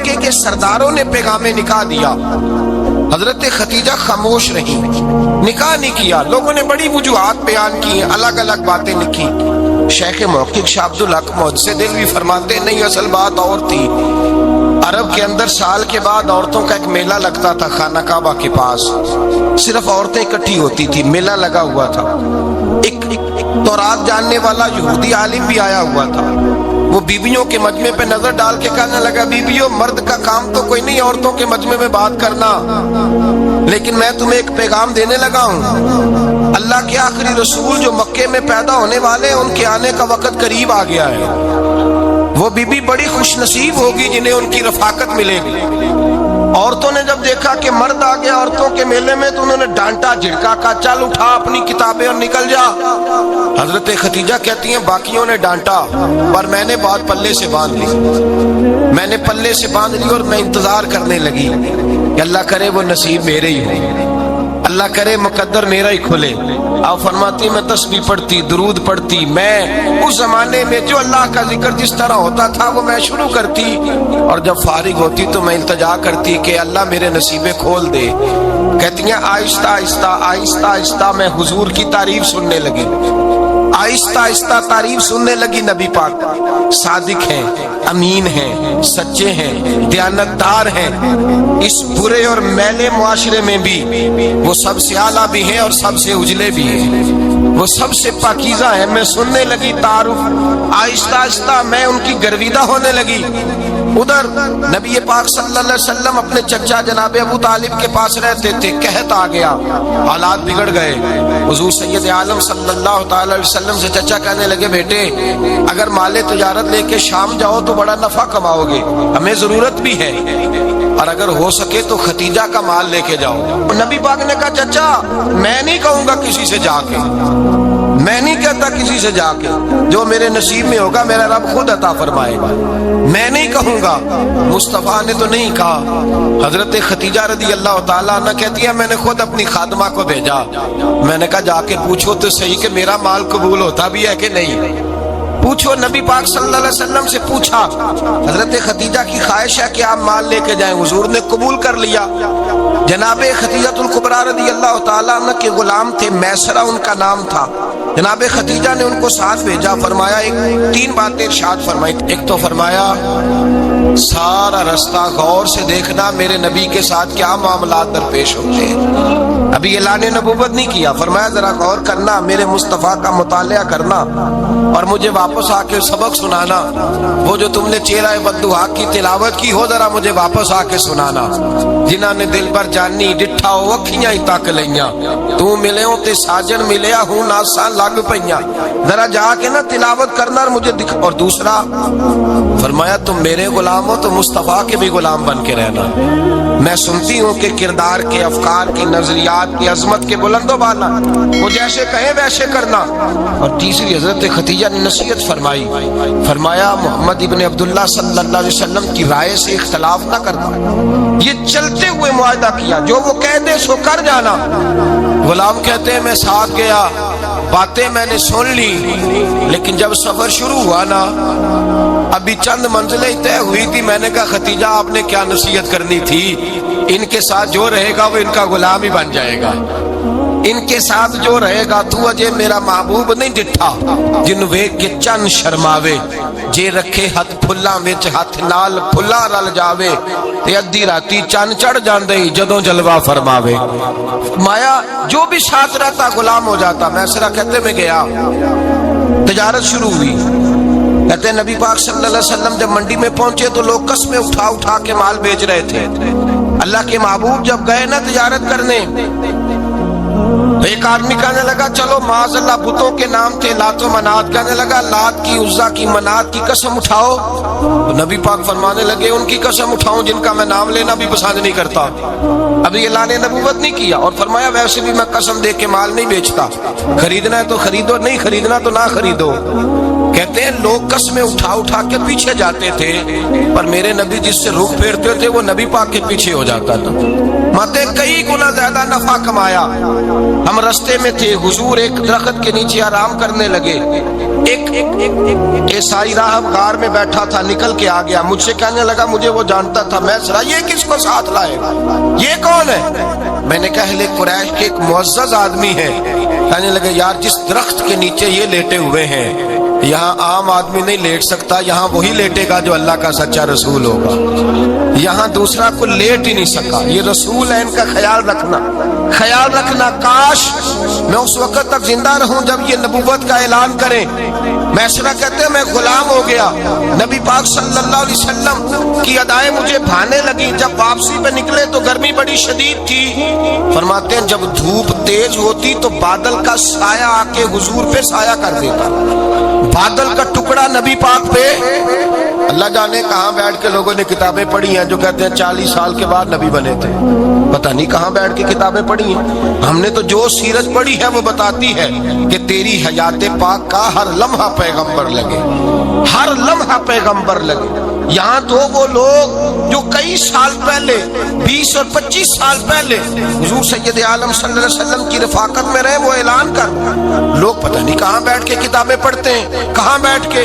مکے کے سرداروں نے پیغام نکاح دیا، حضرت خدیجہ خاموش رہی، نکاح نہیں کیا۔ لوگوں نے بڑی وجوہات بیان کی، الگ الگ باتیں لکھی۔ شیخ محقق شاہ عبدالحق محدث دہلوی فرماتے نہیں، اصل بات اور تھی۔ عرب کے اندر سال کے بعد عورتوں کا ایک میلہ لگتا تھا خانہ کعبہ کے پاس، صرف عورتیں اکٹھی ہوتی تھی، میلہ لگا ہوا تھا۔ ایک تورات جاننے والا یہودی عالم بھی آیا ہوا تھا، وہ بیویوں کے مجمع پہ نظر ڈال کے کہنے لگا، بیویوں، مرد کا کام تو کوئی نہیں عورتوں کے مجمع میں بات کرنا، لیکن میں تمہیں ایک پیغام دینے لگا ہوں۔ اللہ کے آخری رسول جو مکے میں پیدا ہونے والے، ان کے آنے کا وقت قریب آ گیا ہے۔ وہ بی بی بڑی خوش نصیب ہوگی جنہیں ان کی رفاقت ملے گی۔ عورتوں نے جب دیکھا کہ مرد آ گیا عورتوں کے میلے میں تو انہوں نے ڈانٹا، جھڑکا، کہا چل اٹھا اپنی کتابیں اور نکل جا۔ حضرت خدیجہ کہتی ہیں باقیوں نے ڈانٹا پر میں نے بات پلے سے باندھ لی، میں نے پلے سے باندھ لی اور میں انتظار کرنے لگی کہ اللہ کرے وہ نصیب میرے ہی ہو، اللہ کرے مقدر میرا ہی کھلے۔ آپ فرماتی میں تسبیح پڑھتی، درود پڑھتی، میں اس زمانے میں جو اللہ کا ذکر جس طرح ہوتا تھا وہ میں شروع کرتی، اور جب فارغ ہوتی تو میں التجا کرتی کہ اللہ میرے نصیبیں کھول دے۔ کہتی ہیں آہستہ آہستہ آہستہ آہستہ میں حضور کی تعریف سننے لگی، آہستہ آہستہ تعریف سننے لگی۔ نبی پاک صادق ہیں، امین ہیں، سچے ہیں، دیانتدار ہیں، اس برے اور میلے معاشرے میں بھی وہ سب سے اعلیٰ بھی ہیں اور سب سے اجلے بھی ہیں، وہ سب سے پاکیزہ ہیں۔ میں سننے لگی تعارف، آہستہ آہستہ میں ان کی گرویدہ ہونے لگی۔ ادھر نبی پاک صلی اللہ علیہ وسلم اپنے چچا جناب ابو طالب کے پاس رہتے تھے، قحط آ گیا، حالات بگڑ گئے۔ حضور سید عالم صلی اللہ تعالی علیہ وسلم سے چچا کہنے لگے بیٹے اگر مال تجارت لے کے شام جاؤ تو بڑا نفع کماؤ گے، ہمیں ضرورت بھی ہے، اور اگر ہو سکے تو خدیجہ کا مال لے کے جاؤ۔ نبی پاک نے کہا چچا میں نہیں کہوں گا کسی سے جا کے، میں نہیں کہتا کسی سے جا کے، جو میرے نصیب میں ہوگا میرا رب خود عطا فرمائے گا، میں نہیں کہوں گا۔ مصطفیٰ نے تو نہیں کہا۔ حضرت خدیجہ رضی اللہ تعالیٰ عنہ کہتی ہے میں نے خود اپنی خادمہ کو بھیجا، میں نے کہا جا کے پوچھو تو صحیح کہ میرا مال قبول ہوتا بھی ہے کہ نہیں، پوچھو۔ نبی پاک صلی اللہ علیہ وسلم سے پوچھا، حضرت خدیجہ کی خواہش ہے کہ آپ مال لے کے جائیں، حضور نے قبول کر لیا۔ جناب خدیجہ الکبریٰ رضی اللہ تعالیٰ عنہ کے غلام تھے، میسرہ ان کا نام تھا، جناب خدیجہ نے ان کو ساتھ بھیجا۔ فرمایا ایک تین باتیں ارشاد فرمائی، ایک تو فرمایا سارا رستہ غور سے دیکھنا میرے نبی کے ساتھ کیا معاملات درپیش ہوتے ہیں، ابھی اعلان نبوت نہیں کیا، فرمایا ذرا غور کرنا، میرے مصطفیٰ کا مطالعہ کرنا اور مجھے واپس آ کے سبق سنانا، وہ جو تم نے چہرہ بددعا کی تلاوت کی ہو ذرا مجھے واپس آ کے سنانا۔ جنہاں نے دل بر جانی ڈٹھا ہو اکھیاں ہی تک لیاں، تو ملے ہوں تے ساجن ملیا ہوں ناساں لگ پئیاں، ذرا جا کے نا تلاوت کرنا اور مجھے دکھ۔ اور دوسرا فرمایا تم میرے غلام ہو تو مصطفیٰ کے بھی غلام بن کے رہنا، میں سنتی ہوں کہ کردار کے، افکار کی، نظریات کی، عظمت کے بلند و بالا، وہ جیسے کہیں ویسے کرنا۔ اور تیسری حضرت خدیجہ نے نصیحت فرمائی، فرمایا محمد ابن عبداللہ صلی اللہ علیہ وسلم کی رائے سے اختلاف نہ کرنا، یہ چلتے ہوئے معاہدہ کیا، جو وہ کہہ دے سو کر جانا۔ غلام کہتے ہیں میں ساتھ گیا، باتیں میں نے سن لی، لیکن جب سفر شروع ہوا نا ابھی چند منزلیں طے ہوئی تھی، میں نے کہا خدیجہ آپ نے کیا نصیحت کرنی تھی، ان کے ساتھ جو رہے گا وہ ان کا غلام ہی بن جائے گا، ان کے ساتھ جو رہے گا تو اجے میرا محبوب نہیں ڈٹھا جن ویکھ کے چن شرماوے، جے رکھے ہاتھ پھلاں وچ ہاتھ نال پھلا رل جاوے، تے ادھی راتی چن چڑھ جاندے جدوں جلوہ فرماوے۔ فرمایا جو بھی ساتھ رہتا غلام ہو جاتا۔ میسرہ کہتے میں گیا، تجارت شروع ہوئی، کہتے ہیں نبی پاک صلی اللہ علیہ وسلم جب منڈی میں پہنچے تو لوگ قسمیں اٹھا اٹھا کے مال بیچ رہے تھے۔ اللہ کے محبوب جب گئے نا تجارت کرنے تو ایک آدمی کہنے لگا چلو معاذ اللہ بتوں کے نام تھے لات و منات، کہنے لگا لات کی، عزا کی، منات کی قسم اٹھاؤ، تو نبی پاک فرمانے لگے ان کی قسم اٹھاؤں جن کا میں نام لینا بھی پسند نہیں کرتا، ابھی اعلان نبوت نہیں کیا، اور فرمایا ویسے بھی میں قسم دے کے مال نہیں بیچتا، خریدنا ہے تو خریدو، نہیں خریدنا تو نہ خریدو۔ کہتے ہیں لوگ قسمیں اٹھا اٹھا کے پیچھے جاتے تھے، پر میرے نبی جس سے رخ پھیرتے تھے وہ نبی پاک کے پیچھے ہو جاتا تھا۔ ماتے کئی گنا زیادہ نفع کمایا۔ ہم رستے میں تھے، حضور ایک درخت کے نیچے آرام کرنے لگے، ایک عیسائی راہب غار میں بیٹھا تھا، نکل کے آ گیا، مجھ سے کہنے لگا مجھے وہ جانتا تھا، میں سرا یہ کس کو ساتھ لائے، یہ کون ہے؟ میں نے کہا اہل قریش کے ایک معزز آدمی ہے۔ کہنے لگے یار جس درخت کے نیچے یہ لیٹے ہوئے ہیں یہاں عام آدمی نہیں لیٹ سکتا، یہاں وہی لیٹے گا جو اللہ کا سچا رسول ہوگا، یہاں دوسرا کوئی لیٹ ہی نہیں سکا، یہ رسول ہے، ان کا خیال رکھنا، خیال رکھنا۔ کاش میں اس وقت تک زندہ رہوں جب یہ نبوت کا اعلان کریں۔ میسرہ کہتے ہیں میں غلام ہو گیا، نبی پاک صلی اللہ علیہ وسلم کی ادائیں مجھے بھانے لگی۔ جب واپسی پہ نکلے تو گرمی بڑی شدید تھی، فرماتے ہیں جب دھوپ تیز ہوتی تو بادل کا سایہ آ کے حضور پہ سایہ کر دیتا، بادل کا ٹکڑا نبی پاک پہ۔ اللہ جانے کہاں بیٹھ کے لوگوں نے کتابیں پڑھی ہیں جو کہتے ہیں 40 سال کے بعد نبی بنے تھے، پتہ نہیں کہاں بیٹھ کے کتابیں پڑھی ہیں۔ ہم نے تو جو سیرت پڑھی ہے وہ بتاتی ہے کہ تیری حیات پاک کا ہر لمحہ پیغمبر لگے، ہر لمحہ پیغمبر لگے۔ یہاں تو وہ لوگ جو کئی سال پہلے 20 اور 25 سال پہلے حضور سید عالم صلی اللہ علیہ وسلم کی رفاقت میں رہے، وہ اعلان کر، لوگ پتہ نہیں کہاں بیٹھ کے کتابیں پڑھتے ہیں، کہاں بیٹھ کے۔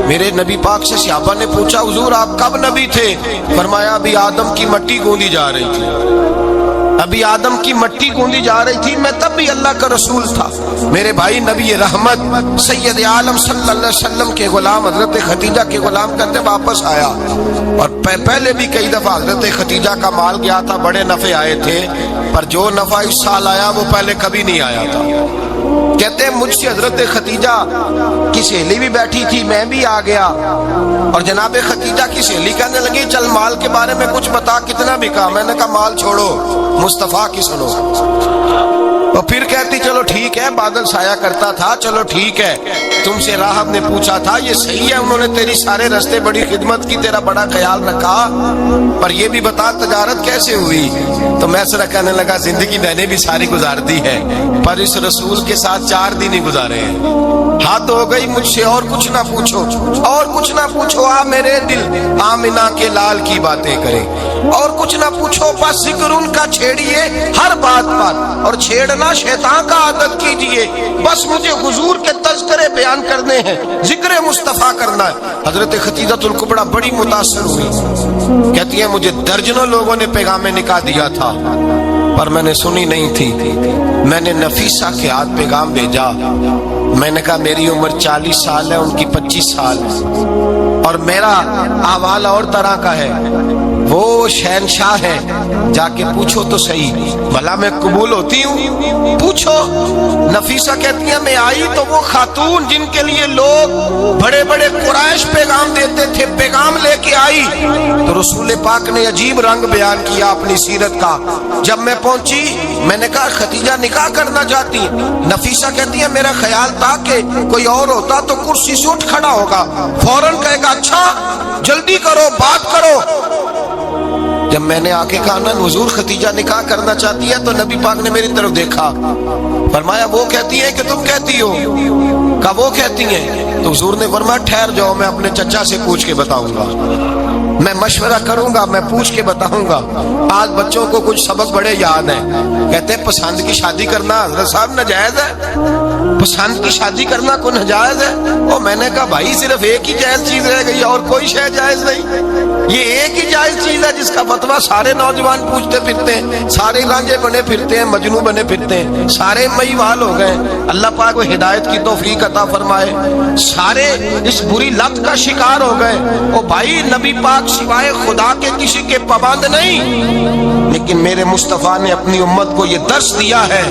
میرے نبی پاک سے صحابہ نے پوچھا حضور آپ کب نبی تھے؟ فرمایا ابھی آدم کی مٹی گوندی جا رہی تھی، ابھی آدم کی مٹی گوندی جا رہی تھی، میں تب بھی اللہ کا رسول تھا۔ میرے بھائی نبی رحمت سید عالم صلی اللہ علیہ وسلم کے غلام حضرت خدیجہ کے غلام کہتے واپس آیا، اور پہلے بھی کئی دفعہ حضرت خدیجہ کا مال گیا تھا، بڑے نفع آئے تھے، پر جو نفع اس سال آیا وہ پہلے کبھی نہیں آیا تھا۔ کہتے ہیں مجھ سے حضرت خدیجہ کی سہیلی بھی بیٹھی تھی، میں بھی آ گیا، اور جناب خدیجہ کی سہیلی کہنے لگی چل مال کے بارے میں کچھ بتا، کتنا بکا؟ میں نے کہا مال چھوڑو، مصطفیٰ کی سنو۔ اور پھر کہتی چلو ٹھیک ہے، بادل سایہ کرتا تھا، چلو ٹھیک ہے، تم سے راہب نے پوچھا تھا یہ صحیح ہے، انہوں نے تیری سارے رستے بڑی خدمت کی، تیرا بڑا خیال رکھا، پر یہ بھی بتا تجارت کیسے ہوئی؟ تو میں سر کہنے لگا زندگی میں نے بھی ساری گزار دی ہے، پر اس رسول کے ساتھ 4 دن ہی گزارے ہیں، حد ہو گئی مجھ سے، اور کچھ نہ پوچھو، اور کچھ نہ پوچھو، آ میرے دل آمنہ کے لال کی باتیں کرے، اور کچھ نہ پوچھو، بس ذکر ان کا چھیڑیے ہر بات پر، اور چھیڑنا شیطان کا عادت کیجئے، بس مجھے حضور کے تذکرے بیان کرنے ہیں، ذکر مصطفیٰ کرنا ہے۔ حضرت خدیجہ الکبریٰ بڑی متاثر ہوئی، کہتی ہیں مجھے درجنوں لوگوں نے پیغام نکاح دیا تھا پر میں نے سنی نہیں تھی، میں نے نفیسہ کے ہاتھ پیغام بھیجا، میں نے کہا میری عمر 40 سال ہے، ان کی 25 سال ہے، اور میرا احوال اور طرح کا ہے، وہ شہنشاہ ہے، جا کے پوچھو تو صحیح، بھلا میں قبول ہوتی ہوں؟ پوچھو۔ نفیسہ کہتی ہیں میں آئی تو وہ خاتون جن کے لیے لوگ بڑے بڑے قریش پیغام دیتے تھے، پیغام لے کے آئی، تو رسول پاک نے عجیب رنگ بیان کیا اپنی سیرت کا۔ جب میں پہنچی میں نے کہا خدیجہ نکاح کرنا چاہتی ہیں؟ نفیسہ کہتی ہے میرا خیال تھا کہ کوئی اور ہوتا تو کرسی سے اٹھ کھڑا ہوگا، فوراً کہے گا اچھا جلدی کرو بات کرو۔ جب میں نے آ کے کہا نا حضور خدیجہ نکاح کرنا چاہتی ہے، تو نبی پاک نے میری طرف دیکھا، فرمایا وہ کہتی ہے کہ تم کہتی ہو؟ کہا وہ کہتی ہیں۔ تو حضور نے فرمایا ٹھہر جاؤ، میں اپنے چچا سے پوچھ کے بتاؤں گا، میں مشورہ کروں گا، میں پوچھ کے بتاؤں گا۔ آج بچوں کو کچھ سبق بڑے یاد ہیں، کہتے ہیں پسند کی شادی کرنا حضرت صاحب ناجائز ہے، پسند کی شادی کرنا کوئی ناجائز ہے؟ اور میں نے کہا بھائی صرف ایک ہی جائز چیز رہ گئی، اور کوئی شے جائز نہیں، یہ ایک ہی جائز چیز ہے جس کا فتویٰ سارے نوجوان پوچھتے پھرتے ہیں، سارے رانجے بنے پھرتے ہیں، مجنوں بنے پھرتے ہیں، سارے میوال ہو گئے۔ اللہ پاک کو ہدایت کی توفیق عطا فرمائے، سارے اس بری لت کا شکار ہو گئے۔ او بھائی نبی پاک سوائے خدا کے کسی کے پابند نہیں، لیکن میرے مصطفیٰ نے اپنی امت کو یہ درس دیا ہے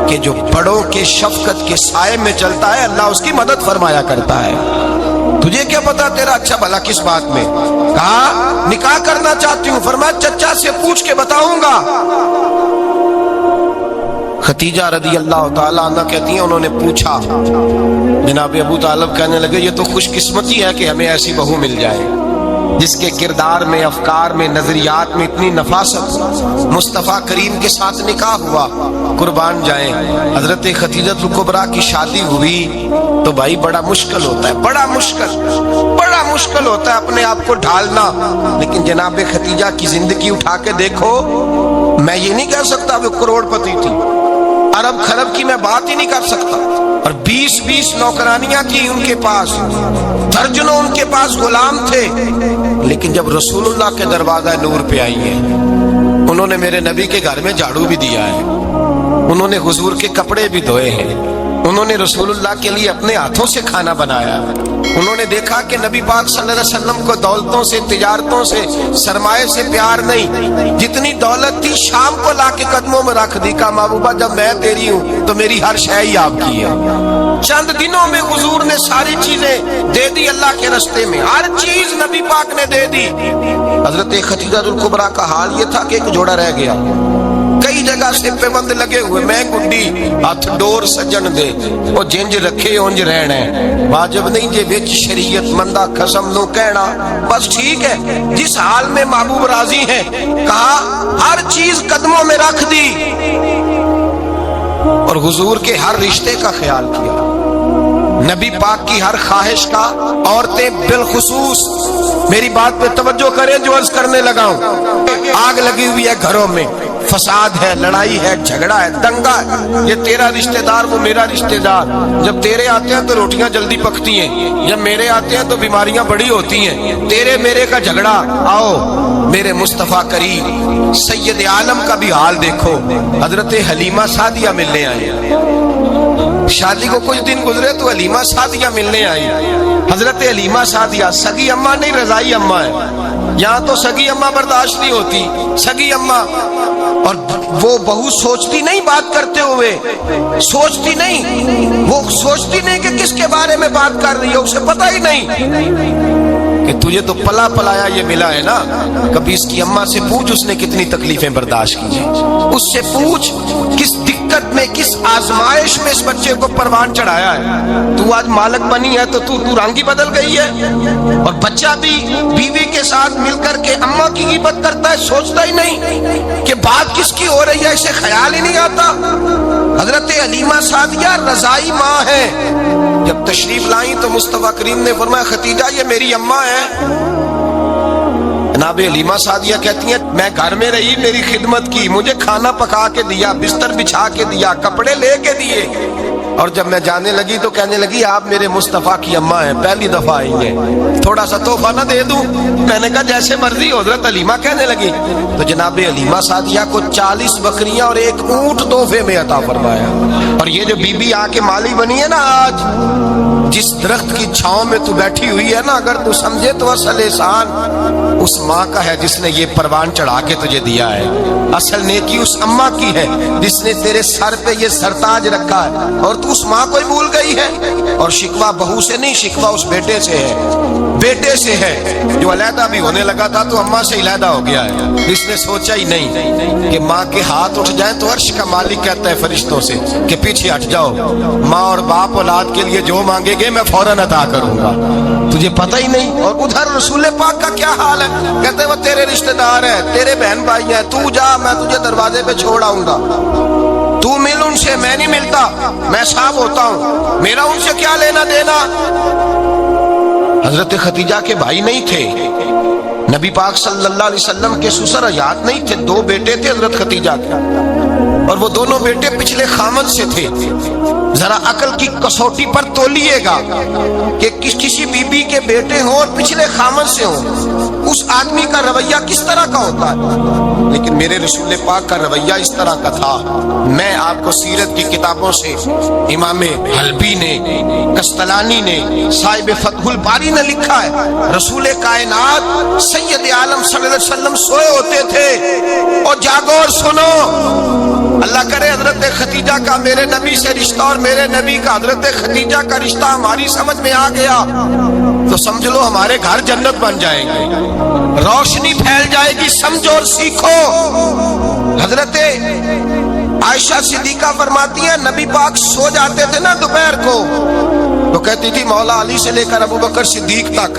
کہ جو بڑوں کے شفقت کے سائے میں چلتا ہے اللہ اس کی مدد فرمایا کرتا ہے۔ تجھے کیا پتا تیرا اچھا بھلا کس بات میں؟ کہا نکاح کرنا چاہتی ہوں، فرمایا چچا سے پوچھ کے بتاؤں گا۔ خدیجہ رضی اللہ تعالیٰ عنہ کہتی ہیں انہوں نے پوچھا، جناب ابو طالب کہنے لگے یہ تو خوش قسمتی ہے کہ ہمیں ایسی بہو مل جائے، جس کے کردار میں، افکار میں، نظریات میں اتنی نفاست، مصطفیٰ کریم کے ساتھ نکاح ہوا، قربان جائیں۔ حضرت خدیجہ کبریٰ کی شادی ہوئی تو بھائی بڑا مشکل ہوتا ہے، بڑا مشکل ہوتا ہے اپنے آپ کو ڈھالنا، لیکن جناب خدیجہ کی زندگی اٹھا کے دیکھو، میں یہ نہیں کہہ سکتا وہ کروڑ پتی تھی، ارب خرب کی میں بات ہی نہیں کر سکتا، اور 20 نوکرانیاں تھی ان کے پاس، درجنوں ان کے پاس غلام تھے، لیکن جب رسول اللہ کے دروازہ نور پہ آئی ہیں، انہوں نے میرے نبی کے گھر میں جھاڑو بھی دیا ہے، انہوں نے حضور کے کپڑے بھی دھوئے ہیں، انہوں نے رسول اللہ کے لیے اپنے ہاتھوں سے کھانا بنایا، انہوں نے دیکھا کہ نبی پاک صلی اللہ علیہ وسلم کو دولتوں سے، تجارتوں سے، سرمایہ سے پیار نہیں، جتنی دولت تھی شام کو لا کے قدموں میں رکھ دی، کہا محبوبہ جب میں تیری ہوں تو میری ہر شے ہی آپ کی ہے۔ چند دنوں میں حضور نے ساری چیزیں دے دی اللہ کے رستے میں، ہر چیز نبی پاک نے دے دی۔ حضرت خدیجہ کبریٰ کا حال یہ تھا کہ ایک جوڑا رہ گیا، کئی جگہ سے پیوند لگے ہوئے، میں گڈی ہاتھ ڈور سجن دے، وہ جنج رکھے اونج رہنا، واجب نہیں جے بچ شریعت مندہ قسم نو کہنا، بس ٹھیک ہے جس حال میں محبوب راضی ہیں، کہا ہر چیز قدموں میں رکھ دی، اور حضور کے ہر رشتے کا خیال کیا، نبی پاک کی ہر خواہش کا، عورتیں بالخصوص میری بات پہ توجہ کریں جو عرض کرنے لگا ہوں، آگ لگی ہوئی ہے گھروں میں، فساد ہے، لڑائی ہے، جھگڑا ہے، دنگا ہے، یہ تیرا رشتہ دار وہ میرا رشتہ دار، جب تیرے آتے ہیں تو روٹیاں جلدی پکتی ہیں، جب میرے آتے ہیں تو بیماریاں بڑی ہوتی ہیں، تیرے میرے کا جھگڑا، آؤ میرے مصطفیٰ کریم سید عالم کا بھی حال دیکھو، حضرت حلیمہ سعدیہ ملنے آئے، شادی کو کچھ دن گزرے تو حلیمہ سعدیہ ملنے آئی، حضرت حلیمہ سعدیہ سگی اماں نہیں رضائی اماں ہے، یہاں تو سگی اماں برداشت نہیں ہوتی، سگی اماں، اور وہ بہو سوچتی نہیں بات کرتے ہوئے، سوچتی نہیں، وہ سوچتی نہیں کہ کس کے بارے میں بات کر رہی ہے، اسے پتہ ہی نہیں کہ تجھے تو پلا پلایا یہ ملا ہے نا، کبھی اس کی اماں سے پوچھ اس نے کتنی تکلیفیں برداشت کی ہیں، اس سے پوچھ کس دقت میں، کس آزمائش میں اس بچے کو پروان چڑھایا ہے، تو آج مالک بنی ہے تو تو رنگ ہی بدل گئی ہے، اور بچہ بھی بیوی کے ساتھ مل کر کے اماں کی غیبت کرتا ہے، سوچتا ہی نہیں کہ بات کس کی ہو رہی ہے، اسے خیال ہی نہیں آتا۔ حضرت حلیمہ سعدیہ رضائی ماں ہے، جب تشریف لائیں تو مصطفیٰ کریم نے فرمایا خدیجہ یہ میری اماں ہے، جناب حلیمہ سعدیہ کہتی ہیں میں گھر میں رہی، میری خدمت کی، مجھے کھانا پکا کے دیا، بستر بچھا کے دیا، کپڑے لے کے دیے، اور جب میں جانے لگی تو کہنے لگی آپ میرے مصطفیٰ کی اماں ہیں، پہلی دفعہ آئی ہیں، تھوڑا سا تحفہ نہ دے دوں؟ میں نے کہا جیسے مرضی۔ حضرت حلیمہ کہنے لگی تو جناب حلیمہ سعدیہ کو 40 بکریاں اور 1 اونٹ تحفے میں عطا فرمایا، اور یہ جو بی بی آ کے مالی بنی ہے نا آج، جس درخت کی چھاؤں میں تو بیٹھی ہوئی ہے نا، اگر تو سمجھے تو اصل احسان اس ماں کا ہے جس نے یہ پروان چڑھا کے تجھے دیا ہے، اصل نیکی اس اماں کی ہے جس نے تیرے سر پہ یہ سرتاج رکھا ہے، اور تو اس ماں کو ہی بھول گئی ہے۔ اور شکوہ بہو سے نہیں، شکوہ اس بیٹے سے ہے، بیٹے سے ہے جو علیحدہ بھی ہونے لگا تھا تو اماں سے علیحدہ ہو گیا ہے، جس نے سوچا ہی نہیں کہ ماں کے ہاتھ اٹھ جائیں تو عرش کا مالک کہتا ہے فرشتوں سے کہ پیچھے ہٹ جاؤ، ماں اور باپ اولاد کے لیے جو مانگے گے میں فوراً عطا کروں گا، تجھے پتہ ہی نہیں۔ اور ادھر رسول پاک کا کیا حال ہے، کہتے ہیں وہ تیرے رشتہ دار ہیں، تیرے بہن بھائی ہیں، تو جا میں تجھے دروازے پہ چھوڑ آؤں گا، تو مل ان سے، میں نہیں ملتا، میں صاحب ہوتا ہوں، میرا ان سے کیا لینا دینا۔ حضرت خدیجہ کے بھائی نہیں تھے، نبی پاک صلی اللہ علیہ وسلم کے سسر حیات نہیں تھے، 2 بیٹے تھے حضرت خدیجہ کے، اور وہ دونوں بیٹے پچھلے خامن سے تھے۔ ذرا عقل کی کسوٹی پر تولیے گا کہ کسی بی بی کے بیٹے ہوں اور پچھلے خامن سے ہوں، اس آدمی کا رویہ کس طرح کا ہوتا ہے، لیکن میرے رسول پاک کا رویہ اس طرح کا تھا۔ میں آپ کو سیرت کی کتابوں سے امام حلبی نے، قسطلانی نے، صاحب فتح الباری نے لکھا ہے، رسول کائنات سید عالم صلی اللہ علیہ وسلم سوئے ہوتے تھے، اور جاگو اور سنو، اللہ کرے حضرت خدیجہ کا میرے نبی سے رشتہ اور میرے نبی کا حضرت خدیجہ کا رشتہ ہماری سمجھ میں آ گیا تو سمجھ لو ہمارے گھر جنت بن جائیں گے، روشنی پھیل جائے گی، سمجھو اور سیکھو۔ حضرت عائشہ صدیقہ فرماتی ہیں نبی پاک سو جاتے تھے نا دوپہر کو تو کہتی تھی مولا علی سے لے کر ابو بکر صدیق تک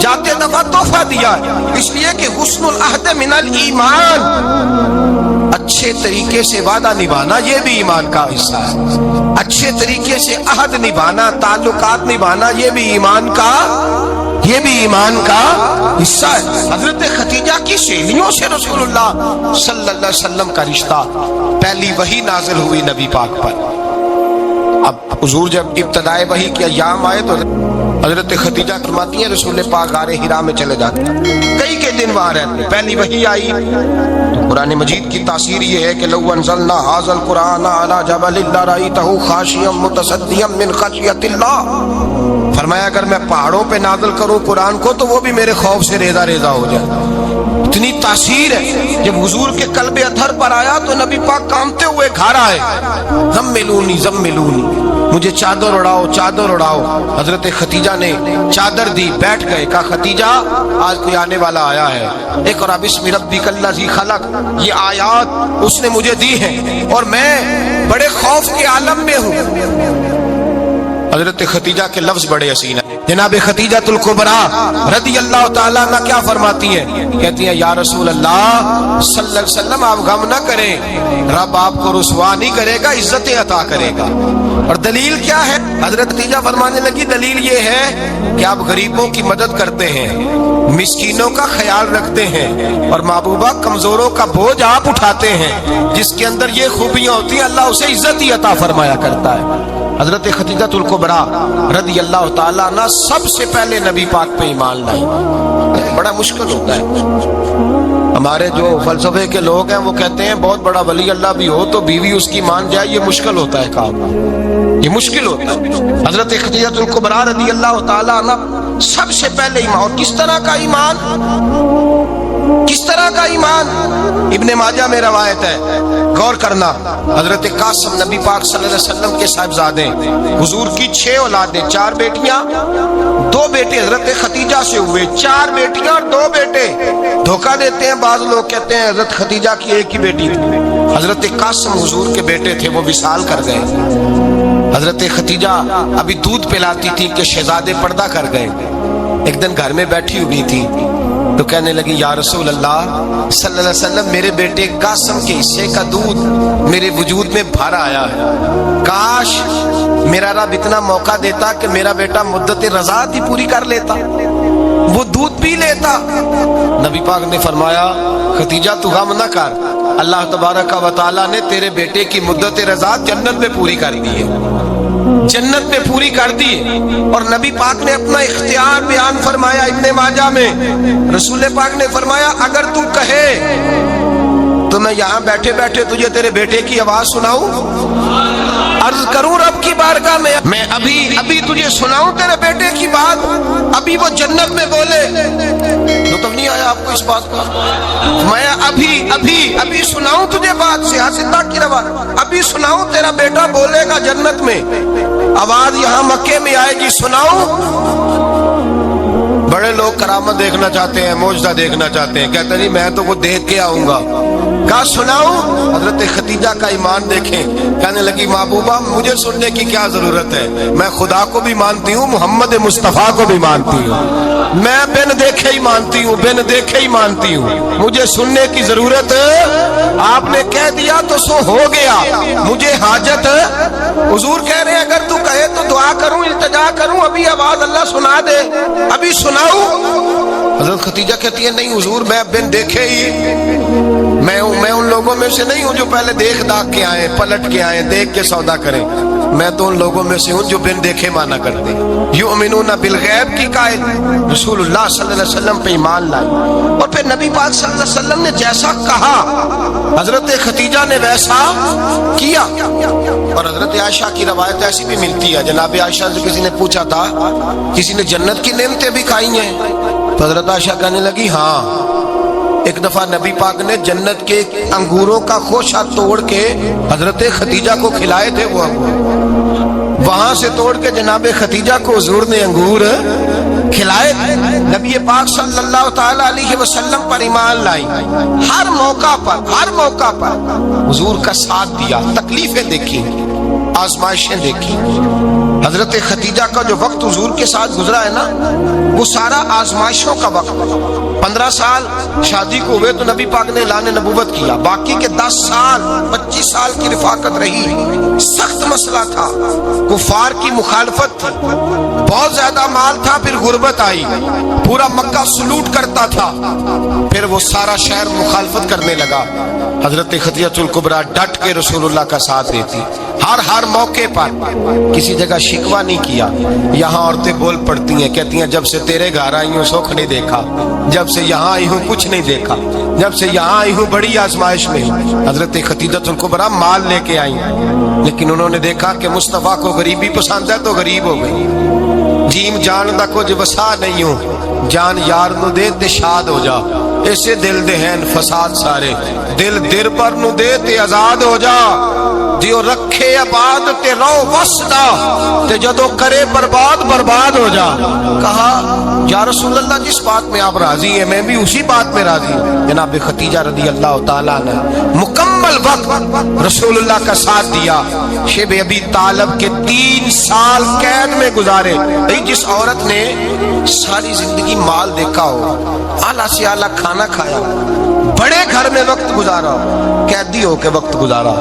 جاتے دفعہ تحفہ دیا ہے، اس لیے کہ حسن العہد من الایمان، اچھے طریقے سے وعدہ نبھانا یہ بھی ایمان کا حصہ ہے، اچھے طریقے سے عہد نبھانا، تعلقات نبھانا یہ بھی ایمان کا حصہ ہے۔ حضرت خدیجہ کی سہیلیوں سے رسول اللہ صلی اللہ علیہ وسلم کا رشتہ، پہلی وحی نازل ہوئی نبی پاک پر۔ اب حضور جب ابتدائے وحی کے ایام آئے تو حضرت خدیجہ فرماتی ہیں رسول پاک غار حرا میں چلے جاتے ہیں، کئی کے دن وہاں رہتے، پہلی وحی آئی تو قرآن مجید کی تاثیر یہ ہے کہ لو انزلنا ھذا القرآن علی جبل لرأیتہ خاشعا متصدعا من خشیۃ اللہ، فرمایا اگر میں پہاڑوں پہ نازل کروں قرآن کو تو وہ بھی میرے خوف سے ریزہ ریزہ ہو جائے، اتنی تاثیر ہے۔ جب حضور کے قلب اطہر پر آیا تو نبی پاک کانپتے ہوئے گھر آئے، زملونی زملونی، مجھے چادر اڑاؤ چادر اڑاؤ۔ حضرت خدیجہ نے چادر دی، بیٹھ گئے، کہا خدیجہ آج کوئی آنے والا آیا ہے، اقرأ بسم ربک الذی خلق، یہ آیات اس نے مجھے دی ہیں اور میں بڑے خوف کے عالم میں ہوں۔ حضرت خدیجہ کے لفظ بڑے حسین ہیں۔ جناب خدیجہ الکبریٰ رضی اللہ تعالیٰ عنہ کیا فرماتی ہیں؟ کہتی ہیں یا رسول اللہ صلی اللہ علیہ وسلم آپ غم نہ کریں، رب آپ کو رسوا نہیں کرے گا، عزتیں عطا کرے گا۔ اور دلیل کیا ہے؟ حضرت خدیجہ فرمانے لگی دلیل یہ ہے کہ آپ غریبوں کی مدد کرتے ہیں، مسکینوں کا خیال رکھتے ہیں، اور محبوبہ کمزوروں کا بوجھ آپ اٹھاتے ہیں، جس کے اندر یہ خوبیاں ہوتی ہیں اللہ اسے عزت ہی عطا فرمایا کرتا ہے۔ حضرت خدیجہ الکبریٰ رضی اللہ تعالیٰ عنہ سب سے پہلے نبی پاک پہ ایمان لائی۔ بڑا مشکل ہوتا ہے، ہمارے جو فلسفے کے لوگ ہیں وہ کہتے ہیں بہت بڑا ولی اللہ بھی ہو تو بیوی اس کی مان جائے، یہ مشکل ہوتا ہے کام، یہ مشکل ہوتا ہے۔ حضرت خدیجہ الکبریٰ رضی اللہ تعالیٰ عنہ سب سے پہلے ایمان، اور کس طرح کا ایمان؟ کس طرح کا ایمان؟ ابن ماجہ میں روایت ہے، غور کرنا، حضرت قاسم نبی پاک صلی اللہ علیہ وسلم کے صاحبزادے، حضور کی 6 اولادیں، 4 بیٹیاں 2 بیٹے حضرت خدیجہ سے ہوئے، 4 بیٹیاں اور 2 بیٹے۔ دھوکہ دیتے ہیں بعض لوگ، کہتے ہیں حضرت خدیجہ کی ایک ہی بیٹی تھی، حضرت قاسم حضور کے بیٹے تھے، وہ وصال کر گئے۔ حضرت خدیجہ ابھی دودھ پلاتی تھی کہ شہزادے پردہ کر گئے، ایک دن گھر میں بیٹھی ہوئی تھی تو کہنے لگی یا رسول اللہ صلی اللہ علیہ وسلم میرے بیٹے قاسم کے حصے کا دودھ میرے وجود میں بھر آیا ہے، کاش میرا رب اتنا موقع دیتا کہ میرا بیٹا مدت رضاعت ہی پوری کر لیتا، وہ دودھ پی لیتا۔ نبی پاک نے فرمایا خدیجہ تو غم نہ کر، اللہ تبارک و تعالیٰ نے تیرے بیٹے کی مدت رضاعت جنت میں پوری کر دی ہے، جنت میں پوری کر دی۔ اور نبی پاک نے اپنا اختیار بیان فرمایا ابن ماجہ میں، رسول پاک نے فرمایا اگر تو کہے تو میں یہاں بیٹھے بیٹھے تجھے تیرے بیٹے کی آواز سناؤں، عرض کروں رب کی بارگاہ میں ابھی تجھے سناؤں تیرے بیٹے کی بات، ابھی وہ جنت میں بولے، لطف نہیں آیا آپ کو اس بات کا؟ میں ابھی سناؤں تجھے بات، سیاستہ کی روایت، ابھی سناؤں تیرا بیٹا بولے گا جنت میں، آواز یہاں مکے میں آئے گی، سناؤں؟ بڑے لوگ کرامت دیکھنا چاہتے ہیں، معجزہ دیکھنا چاہتے ہیں، کہتے نہیں میں تو وہ دیکھ کے آؤں گا، کہا سناؤں؟ حضرت خدیجہ کا ایمان دیکھیں، کہنے لگی محبوبہ مجھے سننے کی کیا ضرورت ہے، میں خدا کو بھی مانتی ہوں، محمد مصطفیٰ کو بھی مانتی ہوں، میں بن دیکھے ہی مانتی ہوں، بن دیکھے ہی مانتی ہوں، مجھے سننے کی ضرورت آپ نے کہہ دیا تو سو ہو گیا، مجھے حاجت حضور کہہ رہے ہیں اگر تو کہے تو دعا کروں، التجا کروں، ابھی آواز اللہ سنا دے، ابھی سناؤں؟ حضرت خدیجہ کہتی ہے نہیں حضور میں بن دیکھے ہی، میں ان لوگوں میں سے نہیں ہوں جو پہلے دیکھ داکھ کے آئے، پلٹ کے آئے، دیکھ کے سودا کریں، میں تو ان لوگوں میں سے ہوں جو بن دیکھے مانا کرتے، یؤمنون بالغیب کی قائل، رسول اللہ صلی اللہ علیہ وسلم پہ ایمان لائے۔ اور پھر نبی پاک صلی اللہ علیہ وسلم نے جیسا کہا حضرت خدیجہ نے ویسا کیا۔ اور حضرت عائشہ کی روایت ایسی بھی ملتی ہے، جناب عائشہ سے کسی نے پوچھا تھا کسی نے جنت کی نعمتیں بھی کھائی ہیں؟ تو حضرت عائشہ کہنے لگی ہاں، ایک دفعہ نبی پاک نے جنت کے انگوروں کا خوشہ توڑ کے حضرت خدیجہ کو کھلائے تھے، وہ انگور وہاں سے توڑ کے جناب خدیجہ کو حضور نے انگور کھلائے تھے۔ نبی پاک صلی اللہ تعالی علیہ وسلم پر ایمان لائی، ہر موقع پر حضور کا ساتھ دیا، تکلیفیں دیکھی، آزمائشیں دیکھی. حضرت خدیجہ کا جو وقت حضور کے ساتھ گزرا ہے نا وہ سارا آزمائشوں کا وقت. 15 سال شادی کو ہوئے تو نبی پاک نے اعلان نبوت کیا. باقی کے 10 سال 25 سال کی رفاقت رہی. سخت مسئلہ تھا, کفار کی مخالفت تھی, بہت زیادہ مال تھا, پھر غربت آئی, پورا مکہ سلوٹ کرتا تھا, پھر وہ سارا شہر مخالفت کرنے لگا. حضرت خدیجہ الکبریٰ ڈٹ کے رسول اللہ کا ساتھ دیتی, ہر موقع پر کسی جگہ شکوہ نہیں کیا. یہاں عورتیں بول پڑتی ہیں, کہتی ہیں جب سے تیرے گھر آئی ہوں سکھ نہیں دیکھا, جب سے یہاں آئی ہوں کچھ نہیں دیکھا, جب سے یہاں آئی ہوں بڑی آزمائش میں ہوں. حضرت خدیجہ الکبریٰ مال لے کے آئی, لیکن انہوں نے دیکھا کہ مصطفیٰ کو غریبی پسند ہے تو غریب ہو گئی. جیم جان دا کچھ وسا نہیں ہوں, جان یار نو دے تے شاد ہو جا, ایسے دل دہن فساد سارے, دل در پر نو دے تے آزاد ہو جا, دیو رکھے آباد تے رو وسدا, تے جدو کرے برباد برباد ہو جا. کہا یا رسول اللہ جس بات میں آپ راضی ہیں میں بھی اسی بات میں راضی ہوں. جناب خدیجہ رضی اللہ تعالیٰ نے مکمل وقت رسول اللہ کا ساتھ دیا. شیب ابی طالب کے 3 سال قید میں گزارے. جس عورت نے ساری زندگی مال دیکھا ہو, اعلیٰ سے اعلیٰ کھانا کھایا, بڑے گھر میں وقت گزارا, قیدی ہو کے وقت گزارا.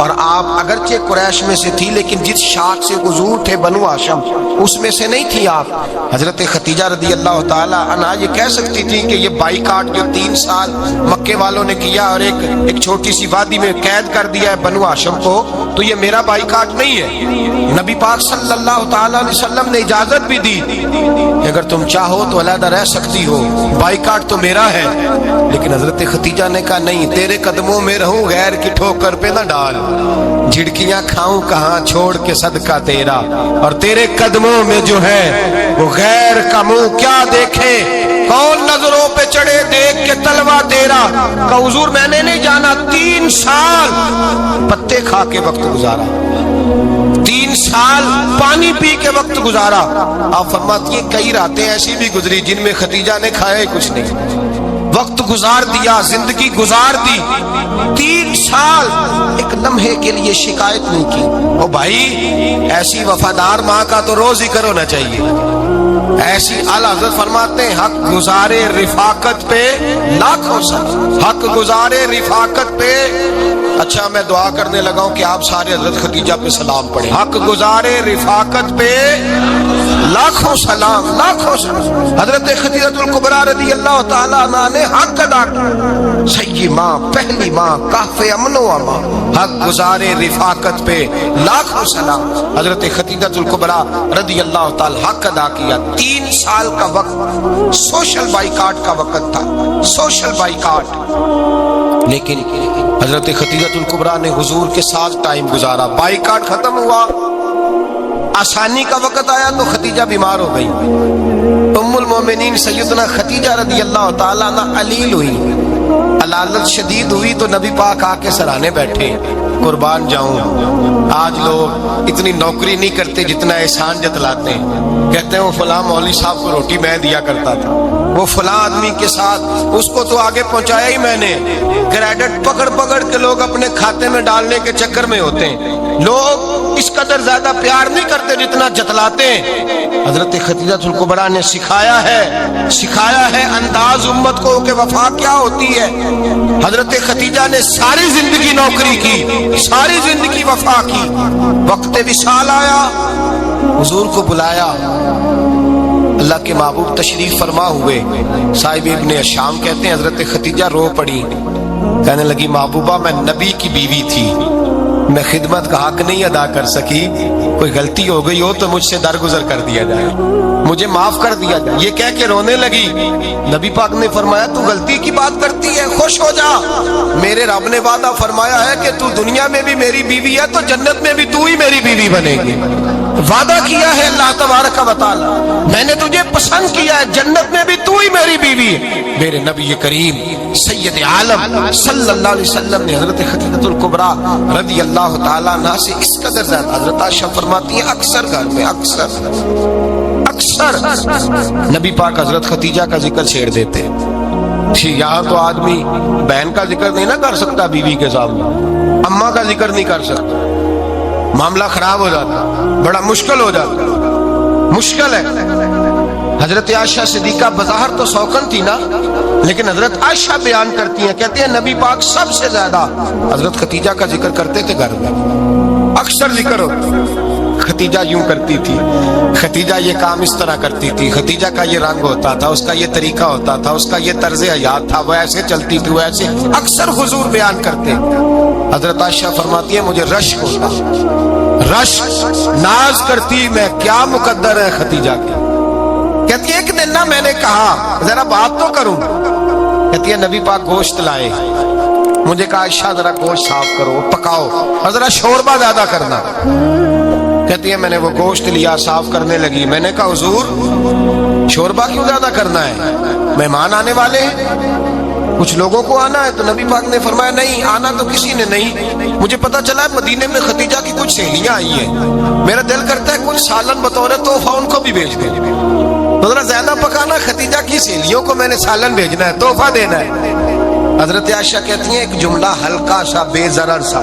اور آپ اگرچہ قریش میں سے تھی لیکن جس شاخ سے حضور تھے بنو ہاشم اس میں سے نہیں تھی آپ. حضرت خدیجہ رضی اللہ تعالیٰ عنہا یہ کہہ سکتی تھی کہ یہ بائیکاٹ جو 3 سال مکے والوں نے کیا اور ایک چھوٹی سی وادی میں قید کر دیا ہے بنو ہاشم کو, تو یہ میرا بائیکاٹ نہیں ہے. نبی پاک صلی اللہ تعالیٰ علیہ وسلم نے اجازت بھی دی کہ اگر تم چاہو تو علیحدہ رہ سکتی ہو, بائیکاٹ تو میرا ہے. لیکن حضرت خدیجہ نے کہا نہیں, تیرے قدموں میں رہوں, غیر کی ٹھوکر پہ نہ ڈال, جھڑکیاں کھاؤں کہاں چھوڑ کے صدقہ تیرا, اور تیرے قدموں میں جو ہے وہ غیر کا منہ کیا دیکھے, کون نظروں پہ چڑھے دیکھ کے تلوا تیرا. کہ حضور میں نے نہیں جانا, 3 سال پتے کھا کے وقت گزارا, 3 سال پانی پی کے وقت گزارا. آپ فرماتی ہیں کئی راتیں ایسی بھی گزری جن میں خدیجہ نے کھایا ہی کچھ نہیں, وقت گزار دیا, زندگی گزار دی. 3 سال ایک لمحے کے لیے شکایت نہیں کی. او بھائی ایسی وفادار ماں کا تو روز ذکر ہونا چاہیے. ایسی اعلیٰ حضرت فرماتے ہیں حق گزارے رفاقت پہ لاکھوں سلام, حق گزارے رفاقت پہ. اچھا میں دعا کرنے لگا ہوں کہ آپ سارے حضرت خدیجہ پہ سلام پڑھیں. حق گزارے رفاقت پہ لاکھوں سلام, لاکھوں سلام. حضرت خدیجہ الکبریٰ رضی اللہ تعالیٰ عنہا نے حق ادا کیا. سیدی ماں, پہلی ماں, کہف امن و امان, حق گزارے رفاقت پہ لاکھوں سلام. حضرت خدیجہ الکبریٰ رضی اللہ تعالیٰ حق ادا کیا. 3 سال کا وقت سوشل بائیکاٹ کا وقت تھا, سوشل بائیکاٹ. لیکن حضرت خدیجہ الکبریٰ نے حضور کے ساتھ ٹائم گزارا. بائیکاٹ ختم ہوا, آسانی کا وقت آیا تو خدیجہ بیمار ہو گئی. ام المومنین سیدنا خدیجہ رضی اللہ تعالیٰ عنہ علیل ہوئی, علالت شدید ہوئی تو نبی پاک آ کے سرانے بیٹھے. قربان جاؤں آج لوگ اتنی نوکری نہیں کرتے جتنا احسان جتلاتے ہیں. کہتے ہیں وہ فلاں مولوی صاحب کو روٹی میں دیا کرتا تھا, وہ فلاں آدمی کے ساتھ اس کو تو آگے پہنچایا ہی میں نے. کریڈٹ پکڑ پکڑ کے لوگ اپنے کھاتے میں ڈالنے کے چکر میں ہوتے ہیں. لوگ اس قدر زیادہ پیار نہیں کرتے جتنا جتلاتے ہیں. حضرت خدیجہ الکبریٰ نے سکھایا ہے انداز امت کو کہ وفا کیا ہوتی ہے. حضرت خدیجہ نے ساری زندگی نوکری کی, ساری زندگی وفا کی. وقت وصال آیا, حضور کو بلایا. اللہ کے محبوب تشریف فرما ہوئے. صاحب ابن شام کہتے ہیں حضرت خدیجہ رو پڑی, کہنے لگی محبوبہ میں نبی کی بیوی تھی, میں خدمت کا حق نہیں ادا کر سکی, کوئی غلطی ہو گئی ہو تو مجھ سے درگزر کر دیا جائے, مجھے معاف کر دیا جائے. یہ کہہ کے رونے لگی. نبی پاک نے فرمایا تو غلطی کی بات کرتی ہے, خوش ہو جا, میرے رب نے وعدہ فرمایا ہے کہ تو دنیا میں بھی میری بیوی ہے تو جنت میں بھی تو ہی میری بیوی بنے گی. وعدہ کیا ہے اللہ تبارک و تعالی, میں نے تجھے پسند کیا ہے, جنت میں بھی تو ہی میری بیوی ہے. میرے نبی کریم سید عالم صلی اللہ علیہ وسلم نے حضرت خدیجہ الکبریٰ رضی اللہ تعالیٰ عنہ سے اس قدر زیادہ, حضرت عائشہ فرماتی ہیں اکثر گھر میں اکثر نبی پاک حضرت خدیجہ کا ذکر چھیڑ دیتے. یہاں تو آدمی بہن کا ذکر نہیں نہ کر سکتا بیوی کے سامنے, اماں کا ذکر نہیں کر سکتا. معاملہ خراب ہو جاتا، بڑا مشکل ہو جاتا، مشکل ہے۔ حضرت عائشہ صدیقہ بظاہر تو سوکن تھی نا، لیکن حضرت عائشہ بیان کرتی ہیں، کہتے ہیں نبی پاک سب سے زیادہ حضرت ختیجہ کا ذکر کرتے تھے گھر میں، اکثر ذکر ہو۔ ختیجہ یوں کرتی تھی، ختیجہ یہ کام اس طرح کرتی تھی، ختیجہ کا یہ رنگ ہوتا تھا، اس کا یہ طریقہ ہوتا تھا، اس کا یہ طرز حیات تھا، وہ ایسے چلتی تھی، وہ ایسے، اکثر حضور بیان کرتے۔ حضرت عائشہ فرماتی ہے مجھے رشک ہوتا، رشک، ناز کرتی میں کیا مقدر ہے ختیجہ کی۔ کہتی ہے ایک دن نا میں نے کہا ذرا بات تو کروں، کہتی ہے نبی پاک گوشت لائے، مجھے کہا عائشہ ذرا گوشت صاف کرو، پکاؤ اور ذرا شوربہ زیادہ کرنا۔ کہتی ہے میں نے وہ گوشت لیا، صاف کرنے لگی، میں نے کہا حضور شوربہ کیوں زیادہ کرنا ہے، مہمان آنے والے ہیں، کچھ لوگوں کو آنا ہے۔ تو نبی پاک نے فرمایا نہیں آنا تو کسی نے نہیں، مجھے پتا چلا ہے مدینے میں ختیجہ کی کچھ سہیلیاں آئی ہیں، میرا دل کرتا ہے کچھ سالن بطور تحفہ ان کو بھی بھیج دیں، تو ذرا زیادہ پکانا، ختیجہ کی سہیلیوں کو میں نے سالن بھیجنا ہے، تحفہ دینا ہے۔ حضرت عائشہ کہتی ہیں ایک جملہ ہلکا سا، بے ضرر سا،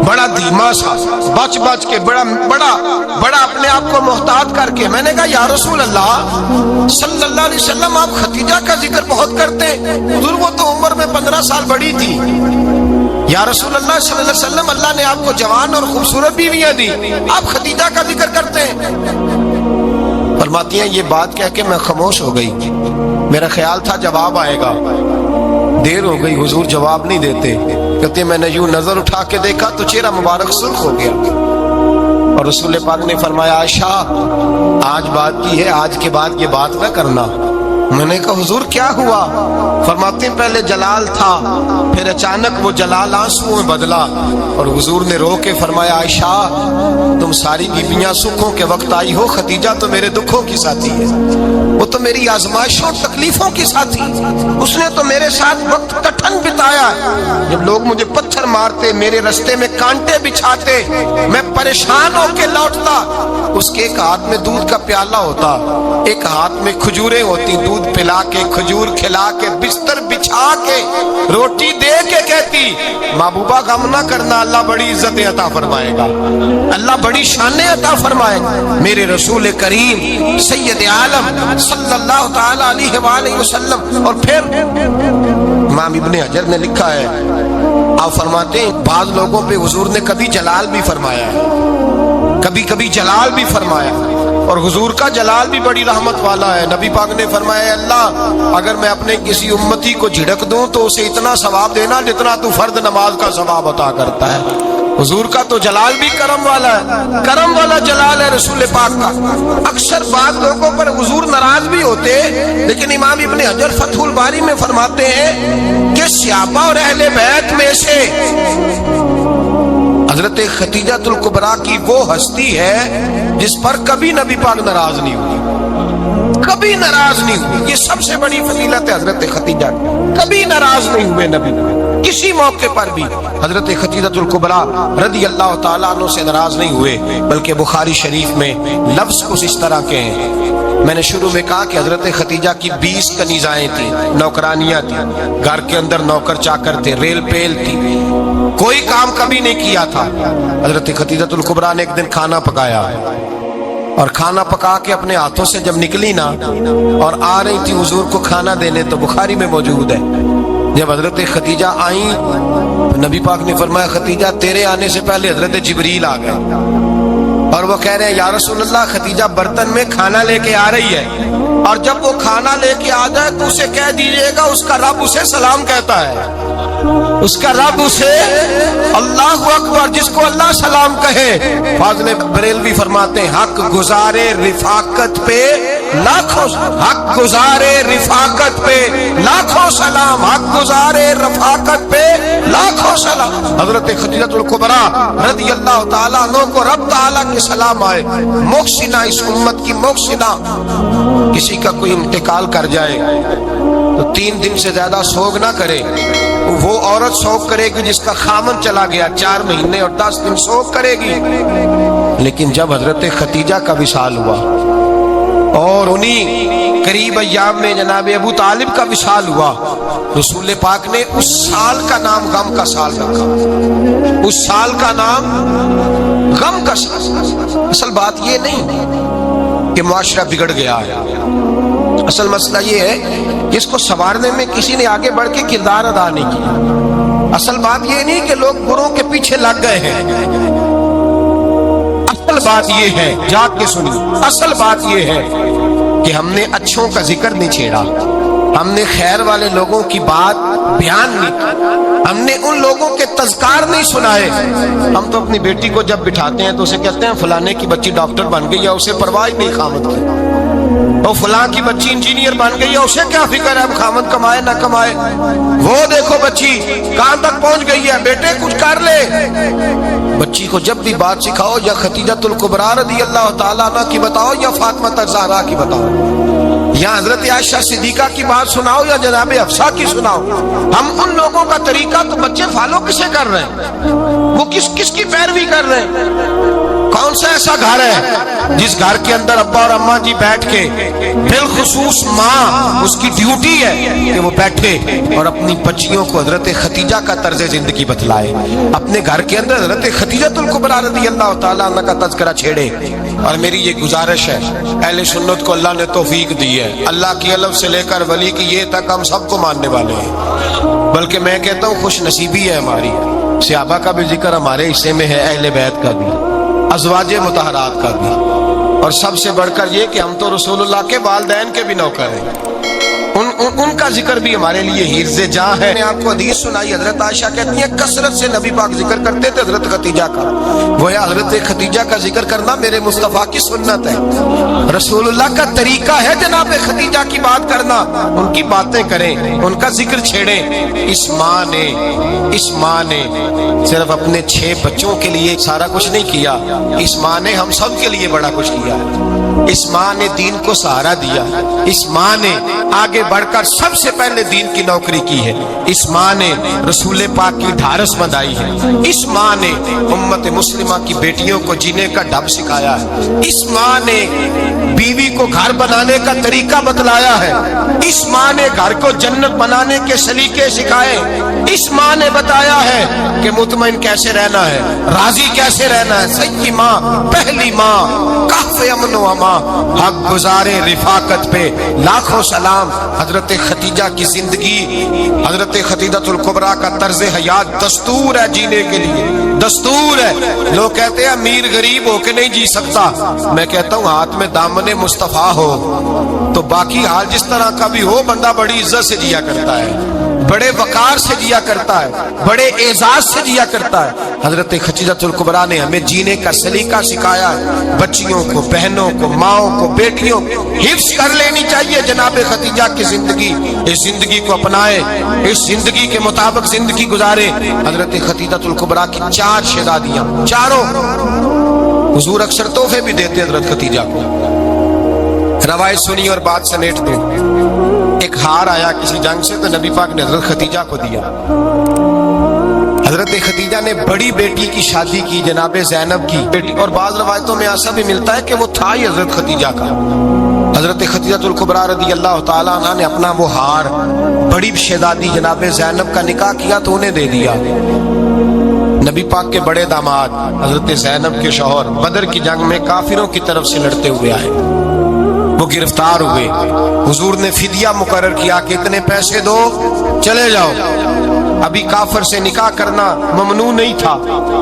بڑا دھیما سا، بچ بچ کے، بڑا اپنے آپ کو محتاط کر کے، میں نے کہا یا رسول اللہ صلی اللہ علیہ وسلم آپ ختیجہ کا ذکر بہت کرتے ہیں، حضور وہ تو عمر میں 15 سال بڑی تھی، یا رسول اللہ صلی اللہ علیہ وسلم اللہ نے آپ کو جوان اور خوبصورت بیویاں دی، آپ ختیجہ کا ذکر کرتے ہیں۔ فرماتی ہیں یہ بات کہہ کے میں خاموش ہو گئی، میرا خیال تھا جواب آئے گا، دیر ہو گئی، حضور جواب نہیں دیتے۔ کہتے میں نے یوں نظر اٹھا کے دیکھا تو چہرہ مبارک سرخ ہو گیا، اور رسول پاک نے فرمایا عائشہ آج بات کی ہے، آج کے بعد یہ بات نہ کرنا۔ میں نے کہا حضور کیا ہوا؟ فرماتے ہیں پہلے جلال تھا، پھر اچانک وہ جلال آنسو میں بدلا، اور حضور نے رو کے فرمایا عائشہ تم ساری بیویاں سکھوں کے وقت آئی ہو، ختیجہ تو میرے دکھوں کی ساتھی ہے، وہ تو میری آزمائشوں تکلیفوں کی ساتھی، اس نے تو میرے ساتھ وقت کٹھن بتایا، جب لوگ مجھے پتھر مارتے، میرے رستے میں کانٹے بچھاتے، میں پریشان ہو کے لوٹتا، اس کے ایک ہاتھ میں دودھ کا پیالہ ہوتا، ایک ہاتھ میں کھجوریں ہوتی، دودھ پلا کے، کھجور کھلا کے، بستر بچھا کے، روٹی دے کے کہتی محبوبہ غم نہ کرنا، اللہ بڑی عزتیں عطا فرمائے گا، اللہ بڑی شانیں عطا فرمائے گا۔ میرے رسول کریم سید عالم صلی اللہ تعالی علیہ وآلہ وسلم۔ اور پھر امام ابن حجر نے لکھا ہے، آپ فرماتے ہیں بعض لوگوں پہ حضور نے کبھی جلال بھی فرمایا ہے، کبھی کبھی جلال بھی فرمایا، اور حضور کا جلال بھی بڑی رحمت والا ہے۔ نبی پاک نے فرمایا اللہ اگر میں اپنے کسی امتی کو جھڑک دوں تو اسے اتنا ثواب دینا جتنا تو فرد نماز کا ثواب عطا کرتا ہے۔ حضور کا تو جلال بھی کرم والا ہے، کرم والا جلال ہے رسول پاک کا۔ اکثر بعض لوگوں پر حضور ناراض بھی ہوتے، لیکن امام ابن حجر فتح الباری میں فرماتے ہیں کہ صحابہ اور اہل بیت میں سے حضرت ختیجہ الکبریٰ کی وہ ہستی ہے جس پر کبھی نبی پاک ناراض نہیں ہوئی، کبھی ناراض نہیں ہوئی، یہ سب سے بڑی فضیلت ہے حضرت ختیجہ، کبھی ناراض نہیں ہوئے نبی، کسی موقع پر بھی حضرت ختیجہ الکبریٰ رضی اللہ تعالیٰ عنہ سے ناراض نہیں ہوئے، بلکہ بخاری شریف میں لفظ کچھ اس طرح کے ہیں۔ میں نے شروع میں کہا کہ حضرت ختیجہ کی 20 کنیزائیں تھیں، نوکرانیاں تھیں، گھر کے اندر نوکر چاکر تھے، ریل پیل تھی، کوئی کام کبھی نہیں کیا تھا۔ حضرت ختیجہ الکبریٰ نے ایک دن کھانا پکایا، اور کھانا پکا کے اپنے ہاتھوں سے جب نکلی نا اور آ رہی تھی حضور کو کھانا دینے، تو بخاری میں موجود ہے جب حضرت ختیجہ آئیں تو نبی پاک نے فرمایا ختیجہ تیرے آنے سے پہلے حضرت جبریل آ گئے، اور وہ کہہ رہے ہیں یا رسول اللہ ختیجہ برتن میں کھانا لے کے آ رہی ہے، اور جب وہ کھانا لے کے آ جائے تو اسے کہہ دیجئے گا اس کا رب اسے سلام کہتا ہے، اس کا رب اسے اللہ اکبر، جس کو اللہ سلام کہے۔ فاضل بریلوی فرماتے ہیں حق گزارے رفاقت پہ لاکھوں، حق گزارے رفاقت پہ لاکھوں سلام، حق گزارے رفاقت پہ لاکھوں سلام۔ حضرت ختیجہ الکبریٰ رضی اللہ تعالیٰ عنہ کو رب تعالیٰ کے سلام آئے، محسنہ، اس امت کی محسنہ۔ کسی کا کوئی انتقال کر جائے تو 3 دن سے زیادہ سوگ نہ کرے، وہ عورت سوگ کرے گی جس کا خامن چلا گیا، 4 مہینے اور 10 دن سوگ کرے گی۔ لیکن جب حضرت ختیجہ کا وصال ہوا اور انہی قریب ایام میں جناب ابو طالب کا وصال ہوا، رسول پاک نے اس سال کا نام غم کا سال رکھا، اس سال کا نام غم کا سال۔ اصل بات یہ نہیں کہ معاشرہ بگڑ گیا ہے، اصل مسئلہ یہ ہے کہ اس کو سنوارنے میں کسی نے آگے بڑھ کے کردار ادا نہیں کیا۔ اصل بات یہ نہیں کہ لوگ بروں کے پیچھے لگ گئے ہیں، اصل بات یہ ہے، جاگ کے سنی، اصل بات یہ ہے کہ ہم نے اچھوں کا ذکر نہیں چھیڑا، ہم نے خیر والے لوگوں کی بات بیان نہیں کی، ہم نے ان لوگوں کے تذکار نہیں سنائے۔ ہم تو اپنی بیٹی کو جب بٹھاتے ہیں تو اسے کہتے ہیں فلانے کی بچی ڈاکٹر بن گئی ہے، اسے پرواہ ہی نہیں خامد کی، اور فلاں کی بچی انجینئر بن گئی ہے، اسے کیا فکر ہے اب خامد کمائے نہ کمائے، وہ دیکھو بچی کہاں تک پہنچ گئی ہے، بیٹے کچھ کر لے۔ بچی کو جب بھی بات سکھاؤ یا خدیجہ الکبریٰ رضی اللہ تعالیٰ عنہ کی بتاؤ یا فاطمہ الزہرا کی بتاؤ، یا حضرت عائشہ صدیقہ کی بات سناؤ یا جناب حفصہ کی سناؤ، ہم ان لوگوں کا طریقہ تو بچے فالو کسے کر رہے ہیں، وہ کس کی پیروی کر رہے ہیں؟ کون سا ایسا گھر ہے جس گھر کے اندر ابا اور اماں جی بیٹھ کے، بالخصوص ماں اس کی ڈیوٹی ہے کہ وہ بیٹھے اور اپنی بچیوں کو حضرت خدیجہ کا طرز زندگی بتلائے، اپنے گھر کے اندر حضرت خدیجہ الکبریٰ رضی اللہ تعالیٰ عنہ کا تذکرہ چھیڑے۔ اور میری یہ گزارش ہے، اہل سنت کو اللہ نے توفیق دی ہے، اللہ کی علم سے لے کر ولی کی یہ تک ہم سب کو ماننے والے ہیں، بلکہ میں کہتا ہوں خوش نصیبی ہے ہماری، صحابہ کا بھی ذکر ہمارے حصے میں ہے، اہل بیت کا بھی، ازواج مطہرات کا بھی، اور سب سے بڑھ کر یہ کہ ہم تو رسول اللہ کے والدین کے بھی نوکر ہیں، ان کا ذکر بھی ہمارے لیے حرز جاں ہے۔ میں نے آپ کو حدیث سنائی، حضرت عائشہ کہتی ہیں کثرت سے نبی پاک ذکر کرتے تھے حضرت خدیجہ کا، گویا حضرت خدیجہ کا ذکر کرنا میرے مصطفیٰ کی سنت ہے، رسول اللہ کا طریقہ ہے جناب خدیجہ کی بات کرنا، ان کی باتیں کریں، ان کا ذکر چھیڑیں۔ اس ماں نے صرف اپنے 6 بچوں کے لیے سارا کچھ نہیں کیا، اس ماں نے ہم سب کے لیے بڑا کچھ کیا ہے، اس ماں نے دین کو سہارا دیا، اس ماں نے آگے بڑھ کر سب سے پہلے دین کی نوکری کی ہے، اس ماں نے رسول پاک کی ڈھارس بندھائی ہے، اس ماں نے امت مسلمہ کی بیٹیوں کو جینے کا ڈھب سکھایا ہے، اس ماں نے بیوی کو گھر بنانے کا طریقہ بتلایا ہے، اس ماں نے گھر کو جنت بنانے کے سلیقے سکھائے، اس ماں نے بتایا ہے کہ مطمئن کیسے رہنا ہے، راضی کیسے رہنا ہے۔ سچی ماں، پہلی ماں، کہف امن و امان، حق گزارے رفاقت پہ لاکھوں سلام۔ حضرت خدیجہ کی زندگی، حضرت خدیجہ الکبریٰ کا طرز حیات دستور ہے جینے کے لیے، دستور ہے۔ لوگ کہتے ہیں امیر غریب ہو کے نہیں جی سکتا، میں کہتا ہوں ہاتھ میں دامن مصطفیٰ ہو تو باقی حال جس طرح کا بھی ہو، بندہ بڑی عزت سے جیا کرتا ہے، بڑے وقار سے جیا کرتا ہے، بڑے اعزاز سے جیا کرتا ہے۔ حضرت خدیجہ الکبریٰ نے ہمیں جینے کا سلیقہ سکھایا ہے، بچیوں کو، بہنوں کو، ماؤں کو، بیٹیوں کو حفظ کر لینی چاہیے جناب خدیجہ کی زندگی، اس زندگی کو اپنائے، اس زندگی کے مطابق زندگی گزارے۔ حضرت خدیجہ الکبریٰ کی 4 شہزادیاں، چاروں، حضور اکثر تحفے بھی دیتے حضرت خدیجہ کو۔ روایت سنی اور بات سمیٹ دو، ایک ہار آیا کسی جنگ سے تو نبی پاک نے حضرت خدیجہ کو دیا۔ حضرت خدیجہ نے بڑی بیٹی کی شادی کی، جناب زینب کی بیٹی، اور بعض روایتوں میں ایسا بھی ملتا ہے کہ وہ تھا ہی حضرت خدیجہ کا۔ حضرت خدیجہ الکبریٰ رضی اللہ تعالیٰ عنہ نے اپنا وہ ہار بڑی شہزادی جناب زینب کا نکاح کیا تو انہیں دے دیا۔ نبی پاک کے بڑے داماد حضرت زینب کے شوہر بدر کی جنگ میں کافروں کی طرف سے لڑتے ہوئے آئے، وہ گرفتار ہوئے، حضور نے فدیہ مقرر کیا کہ اتنے پیسے دو چلے جاؤ۔ ابھی کافر سے نکاح کرنا ممنوع نہیں تھا،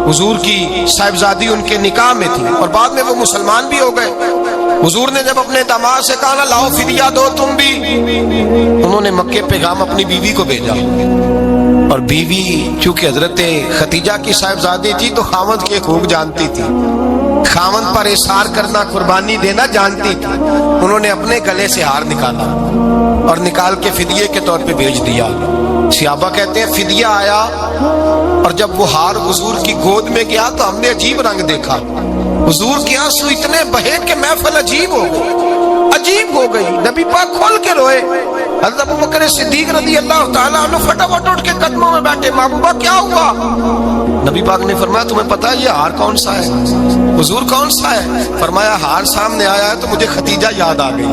حضور کی صاحبزادی ان کے نکاح میں تھی اور بعد میں وہ مسلمان بھی ہو گئے۔ حضور نے جب اپنے داماد سے کہا نا لاؤ فدیہ دو تم بھی، انہوں نے مکے پیغام اپنی بیوی کو بھیجا، اور بیوی چونکہ حضرت خدیجہ کی صاحبزادی تھی تو خاوند کے حقوق جانتی تھی، خاوند پر احسار کرنا، قربانی دینا جانتی تھی۔ انہوں نے اپنے گلے سے ہار نکالا اور نکال کے فدیے کے طور پہ بھیج دیا۔ صحابہ کہتے ہیں فدیہ آیا اور جب وہ ہار حضور کی گود میں گیا تو ہم نے عجیب رنگ دیکھا، حضور کے آنسو اتنے بہے کہ محفل عجیب ہو گئی، نبی پاک کھول کے روئے۔ حضرت ابوبکر صدیق رضی اللہ تعالیٰ عنہ فٹافٹ اٹھ کے قدموں میں بیٹھے، محبوبہ کیا ہوا؟ نبی پاک نے فرمایا تمہیں پتہ ہے یہ ہار کون سا ہے؟ حضور کون سا ہے؟ فرمایا ہار سامنے آیا ہے تو مجھے خدیجہ یاد آ گئی۔